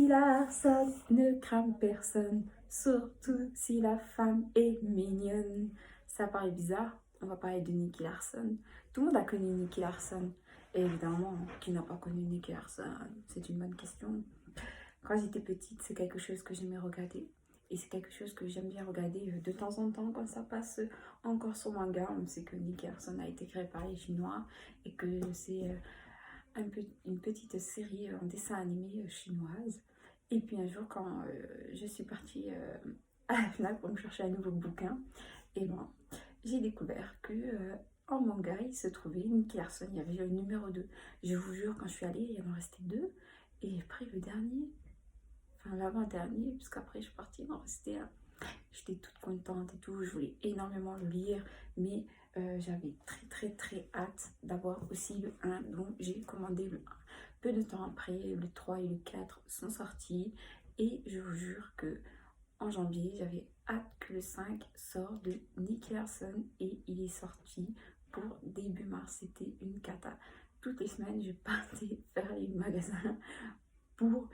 Larson ne crame personne, surtout si la femme est mignonne. Ça paraît bizarre, on va parler de Nicky Larson. Tout le monde a connu Nicky Larson. Et évidemment, qui n'a pas connu Nicky Larson? C'est une bonne question. Quand j'étais petite, c'est quelque chose que j'aimais regarder. Et c'est quelque chose que j'aime bien regarder de temps en temps quand ça passe encore sur Manga. On sait que Nicky Larson a été créé par les Chinois et que c'est une petite série en dessin animé chinoise. Et puis un jour, quand je suis partie à la FNAC pour me chercher un nouveau bouquin, et ben, j'ai découvert que en manga, il se trouvait Nicky Larson. Il y avait le numéro 2. Je vous jure, quand je suis allée, il en restait 2. Et après, le dernier, enfin l'avant-dernier, puisqu'après je suis partie, il en restait un. J'étais toute contente et tout, je voulais énormément le lire, mais j'avais très hâte d'avoir aussi le 1, donc j'ai commandé le 1. Peu de temps après, le 3 et le 4 sont sortis, et je vous jure que en janvier, j'avais hâte que le 5 sorte de Nicky Larson, et il est sorti pour début mars. C'était une cata. Toutes les semaines, je partais faire les magasins pour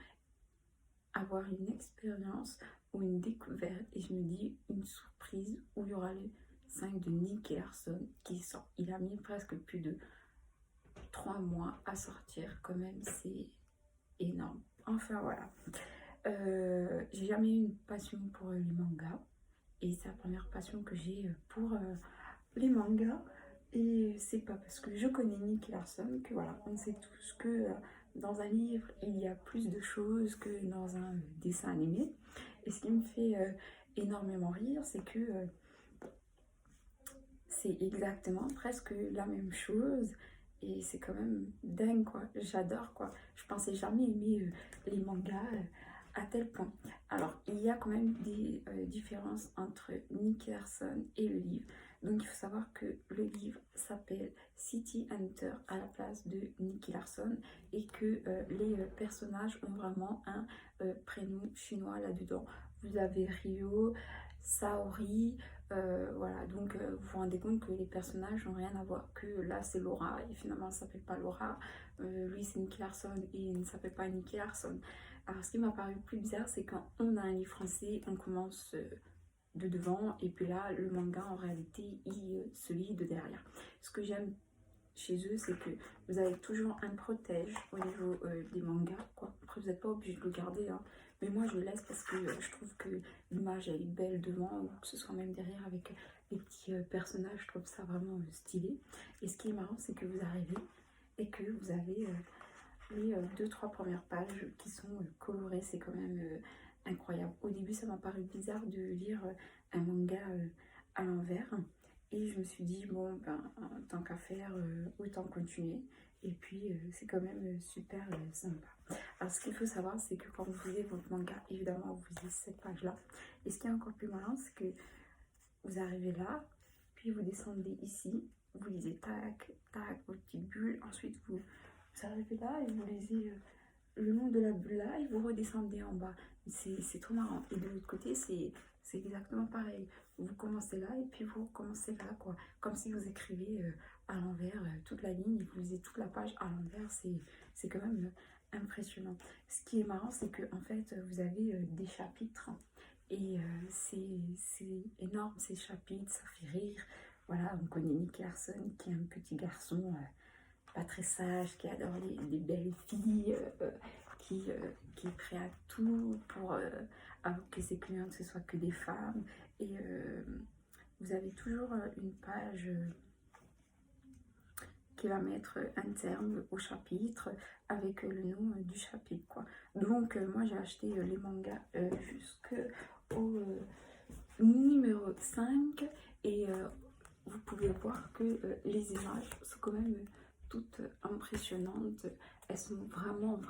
avoir une expérience ou une découverte, et je me dis une surprise où il y aura le 5 de Nicky Larson qui sort. Il a mis presque plus de 3 mois à sortir, quand même, c'est énorme. Enfin voilà, j'ai jamais eu une passion pour les mangas, et c'est la première passion que j'ai pour les mangas. Et c'est pas parce que je connais Nicky Larson que voilà, on sait tous que dans un livre il y a plus de choses que dans un dessin animé. Et ce qui me fait énormément rire, c'est que c'est exactement presque la même chose. Et c'est quand même dingue quoi, j'adore quoi. Je pensais jamais aimer les mangas à tel point. Alors il y a quand même des différences entre Nicky Larson et le livre. Donc il faut savoir que le livre s'appelle City Hunter à la place de Nicky Larson, et que les personnages ont vraiment un prénom chinois là-dedans. Vous avez Ryo, Saori, voilà, donc vous vous rendez compte que les personnages n'ont rien à voir, que là c'est Laura et finalement ça s'appelle pas Laura, lui c'est Nicky Larson et il ne s'appelle pas Nicky Larson. Alors ce qui m'a paru plus bizarre, c'est quand on a un livre français, on commence de devant, et puis là le manga en réalité il se lit de derrière. Ce que j'aime chez eux, c'est que vous avez toujours un protège au niveau des mangas quoi. Après vous n'êtes pas obligé de le garder hein. Mais moi je le laisse parce que je trouve que l'image elle est belle devant, ou que ce soit même derrière avec les petits personnages. Je trouve ça vraiment stylé. Et ce qui est marrant, c'est que vous arrivez et que vous avez les 2-3 premières pages qui sont colorées. C'est quand même incroyable. Au début ça m'a paru bizarre de lire un manga à l'envers, et je me suis dit bon ben tant qu'à faire autant continuer. Et puis c'est quand même super sympa. Alors ce qu'il faut savoir, c'est que quand vous lisez votre manga, évidemment vous lisez cette page là, et ce qui est encore plus malin, c'est que vous arrivez là, puis vous descendez ici, vous lisez tac tac vos petites bulles, ensuite vous arrivez là et vous lisez le nom de la bulle là, et vous redescendez en bas. C'est trop marrant. Et de l'autre côté, c'est exactement pareil. Vous commencez là et puis vous recommencez là, quoi. Comme si vous écrivez à l'envers toute la ligne et vous lisez toute la page à l'envers. C'est quand même impressionnant. Ce qui est marrant, c'est que en fait, vous avez des chapitres. Et c'est énorme ces chapitres, ça fait rire. Voilà, on connaît Nicky Larson qui est un petit garçon pas très sage, qui adore les belles filles, qui est prêt à tout pour que ses clientes ce soit que des femmes. Et vous avez toujours une page qui va mettre un terme au chapitre avec le nom du chapitre quoi. Donc moi j'ai acheté les mangas jusqu'au numéro 5, et vous pouvez voir que les images sont quand même toutes impressionnantes. Elles sont vraiment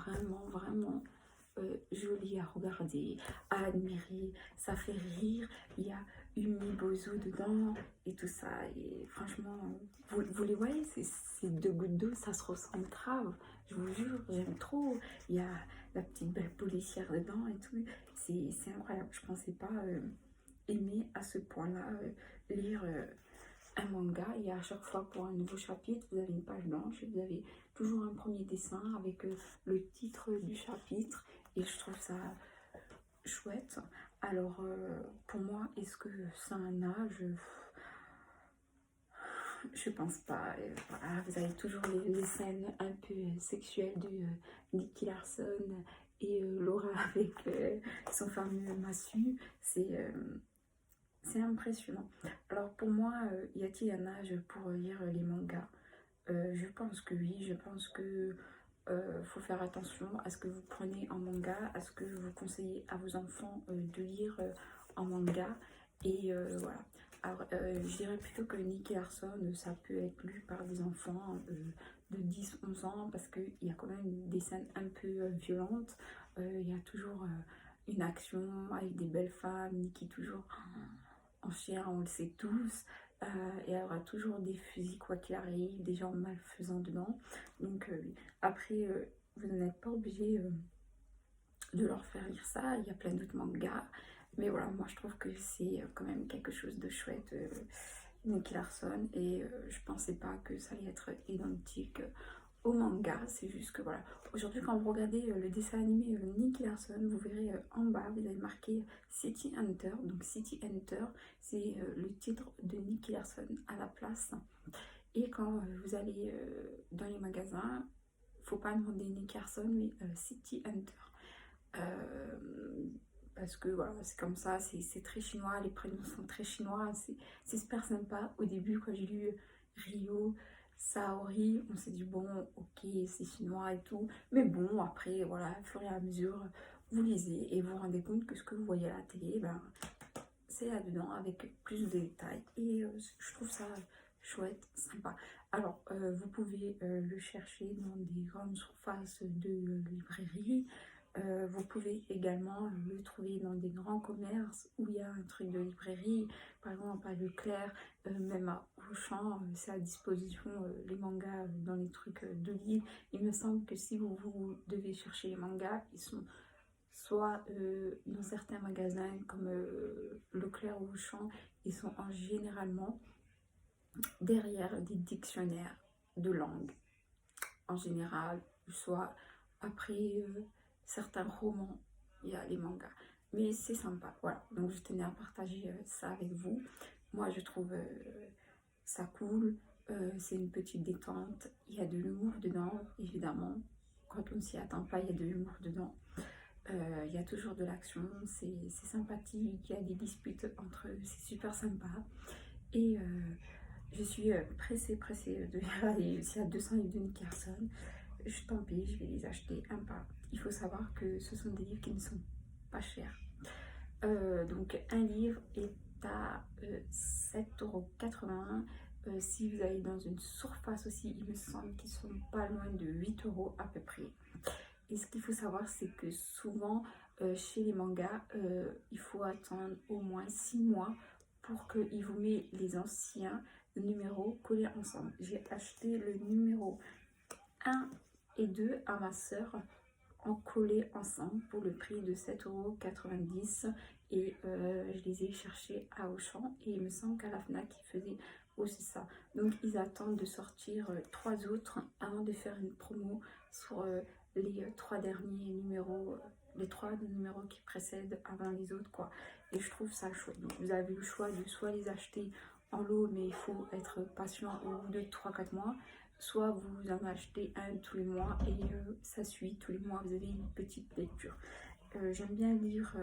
jolies à regarder, à admirer. Ça fait rire. Il y a Umi Bozo dedans et tout ça. Et franchement, vous les voyez, ces deux gouttes d'eau, ça se ressemble grave. Je vous jure, j'aime trop. Il y a la petite belle policière dedans et tout. C'est incroyable. Je pensais pas aimer à ce point-là lire un manga. Et à chaque fois pour un nouveau chapitre, vous avez une page blanche et vous avez toujours un premier dessin avec le titre du chapitre, et je trouve ça ça chouette. Alors pour moi, est-ce que c'est un âge? Je pense pas. Voilà, vous avez toujours les scènes un peu sexuelles de Nicky Larson et Laura avec son fameux massue. C'est impressionnant. Alors pour moi, y a-t-il un âge pour lire les mangas? Je pense que oui, je pense que faut faire attention à ce que vous prenez en manga, à ce que vous conseillez à vos enfants de lire en manga. Et voilà. Alors, je dirais plutôt que Nicky Larson, ça peut être lu par des enfants de 10-11 ans parce qu'il y a quand même des scènes un peu violentes. Il y a toujours une action avec des belles femmes, Nicky toujours en chien, on le sait tous. Et il y aura toujours des fusils quoi qu'il arrive, des gens malfaisants dedans. Donc après, vous n'êtes pas obligé de leur faire lire ça. Il y a plein d'autres mangas. Mais voilà, moi je trouve que c'est quand même quelque chose de chouette, Nicky Larson. Et je pensais pas que ça allait être identique au manga. C'est juste que voilà. Aujourd'hui, quand vous regardez le dessin animé Nicky Larson, vous verrez en bas, vous avez marqué City Hunter. Donc City Hunter, c'est le titre de Nicky Larson à la place. Et quand vous allez dans les magasins, faut pas demander Nicky Larson, mais City Hunter. Parce que voilà, c'est comme ça, c'est très chinois, les prénoms sont très chinois, c'est super sympa. Au début, quand j'ai lu Rio, Saori, on s'est dit bon, ok, c'est chinois et tout, mais bon, après, voilà, au fur et à mesure, vous lisez et vous vous rendez compte que ce que vous voyez à la télé, ben, c'est là-dedans avec plus de détails et je trouve ça chouette, sympa. Alors, vous pouvez le chercher dans des grandes surfaces de librairie. Vous pouvez également le trouver dans des grands commerces où il y a un truc de librairie, par exemple à Leclerc, même à Auchan, c'est à disposition les mangas dans les trucs de livres. Il me semble que si vous devez chercher les mangas, ils sont soit dans certains magasins comme Leclerc ou Auchan, ils sont généralement derrière des dictionnaires de langue en général, soit après certains romans, il y a les mangas. Mais c'est sympa, voilà. Donc je tenais à partager ça avec vous. Moi je trouve ça cool, c'est une petite détente. Il y a de l'humour dedans, évidemment. Quand on ne s'y attend pas, il y a de l'humour dedans. Il y a toujours de l'action, c'est sympathique, il y a des disputes entre eux, c'est super sympa. Et je suis pressée de lire s'il y a 200 livres de Nicky Larson. Tant pis, je vais les acheter un par un. Il faut savoir que ce sont des livres qui ne sont pas chers. Donc un livre est à 7,80 €. Si vous allez dans une surface aussi, il me semble qu'ils sont pas loin de 8 € à peu près. Et ce qu'il faut savoir, c'est que souvent, chez les mangas, il faut attendre au moins 6 mois pour qu'ils vous mettent les anciens numéros collés ensemble. J'ai acheté le numéro 1 et 2 à ma sœur en collés ensemble pour le prix de 7,90 € et je les ai cherchés à Auchan et il me semble qu'à la Fnac ils faisaient aussi ça. Donc ils attendent de sortir 3 autres avant de faire une promo sur les 3 derniers numéros, les 3 numéros qui précèdent avant les autres quoi. Et je trouve ça chouette. Donc vous avez le choix de soit les acheter en lot, mais il faut être patient au bout de 3-4 mois, soit vous en achetez un tous les mois et ça suit, tous les mois vous avez une petite lecture. J'aime bien lire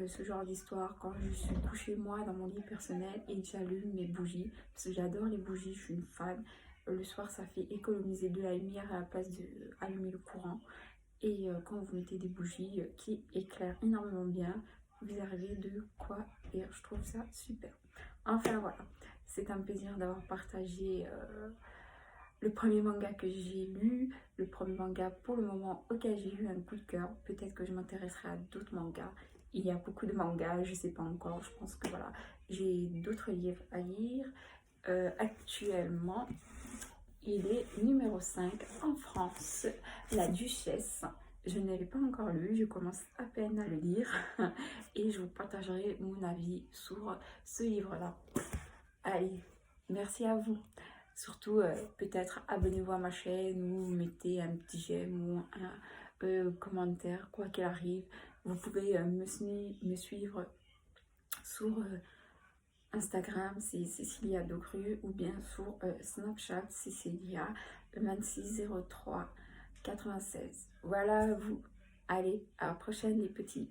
ce genre d'histoire quand je suis couchée moi dans mon lit personnel et que j'allume mes bougies, parce que j'adore les bougies, je suis une fan. Le soir ça fait économiser de la lumière à la place d'allumer le courant. Et quand vous mettez des bougies qui éclairent énormément bien, vous arrivez de quoi lire. Je trouve ça super. Enfin voilà, c'est un plaisir d'avoir partagé le premier manga que j'ai lu, le premier manga pour le moment auquel j'ai eu un coup de cœur. Peut-être que je m'intéresserai à d'autres mangas. Il y a beaucoup de mangas, je sais pas encore. Je pense que voilà, j'ai d'autres livres à lire. Actuellement, il est numéro 5 en France, La Duchesse. Je ne l'ai pas encore lu, je commence à peine à le lire et je vous partagerai mon avis sur ce livre-là. Allez, merci à vous. Surtout, peut-être abonnez-vous à ma chaîne ou mettez un petit j'aime ou commentaires, quoi qu'il arrive. Vous pouvez me suivre sur Instagram, c'est Cécilia Dogru, ou bien sur Snapchat, Cécilia 2603 96. Voilà vous. Allez, à la prochaine les petits.